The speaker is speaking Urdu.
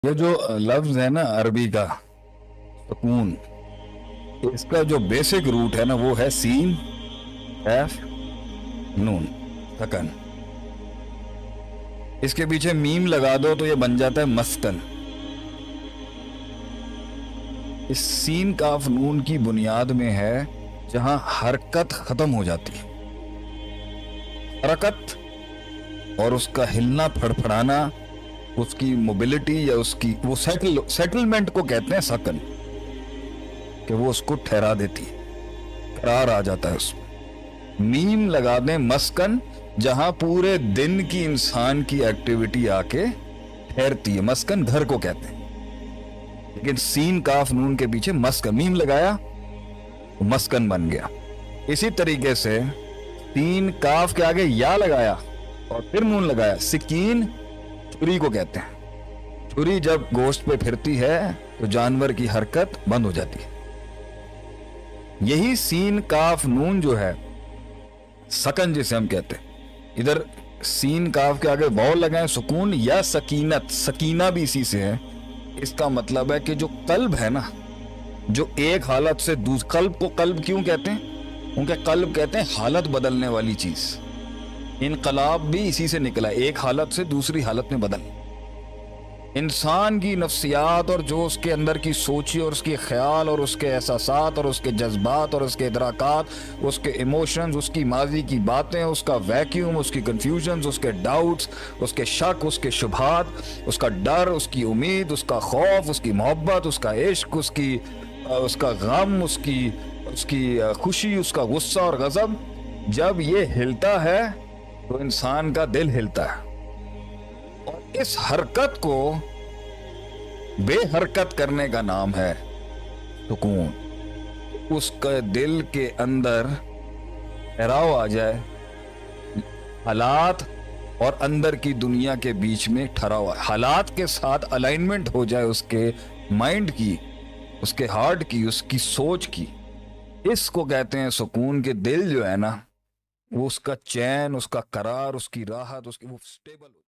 یہ جو لفظ ہے نا عربی کا سکون، اس کا جو بیسک روٹ ہے نا وہ ہے سین ایف نون سکن. اس کے پیچھے میم لگا دو تو یہ بن جاتا ہے مسکن. اس سین کاف نون کی بنیاد میں ہے جہاں حرکت ختم ہو جاتی ہے. حرکت اور اس کا ہلنا پھڑپھڑانا، اس کی موبلٹی یا اس کی وہ سیٹلمنٹ کو کہتے ہیں سکن، کہ وہ اس کو ٹھہرا دیتی ہے، قرار آ جاتا ہے اس میں. میم لگا دیں مسکن، جہاں پورے دن کی انسان کی ایکٹیویٹی آ کے ٹھہرتی ہے. مسکن گھر کو کہتے ہیں، لیکن سین کاف نون کے پیچھے مسکن میم لگایا تو مسکن بن گیا. اسی طریقے سے سین کاف کے آگے یا لگایا اور پھر نون لگایا. سکین چھری کو کہتے ہیں. چھری جب گوشت پہ پھرتی ہے تو جانور کی حرکت بند ہو جاتی ہے. یہی سین کاف نون جو ہے سکن جسے ہم کہتے ہیں، ادھر سین کاف کے آگے واو لگائیں سکون یا سکینت، سکینہ بھی اسی سے ہے. اس کا مطلب ہے کہ جو قلب ہے نا، جو ایک حالت سے قلب کو قلب کیوں کہتے ہیں؟ کیونکہ قلب کہتے ہیں حالت بدلنے والی چیز. انقلاب بھی اسی سے نکلا، ایک حالت سے دوسری حالت میں بدل. انسان کی نفسیات اور جو اس کے اندر کی سوچی اور اس کے خیال اور اس کے احساسات اور اس کے جذبات اور اس کے ادراکات، اس کے ایموشنز، اس کی ماضی کی باتیں، اس کا ویکیوم، اس کی کنفیوژنز، اس کے ڈاؤٹس، اس کے شک، اس کے شبہات، اس کا ڈر، اس کی امید، اس کا خوف، اس کی محبت، اس کا عشق، اس کا غم، اس کی خوشی، اس کا غصہ اور غضب، جب یہ ہلتا ہے تو انسان کا دل ہلتا ہے. اور اس حرکت کو بے حرکت کرنے کا نام ہے سکون. اس کا دل کے اندر ٹھہراؤ آ جائے، حالات اور اندر کی دنیا کے بیچ میں ٹھہراؤ، حالات کے ساتھ الائنمنٹ ہو جائے اس کے مائنڈ کی، اس کے ہارٹ کی، اس کی سوچ کی. اس کو کہتے ہیں سکون. کے دل جو ہے نا وہ اس کا چین، اس کا قرار، اس کی راحت، اس کی وہ سٹیبل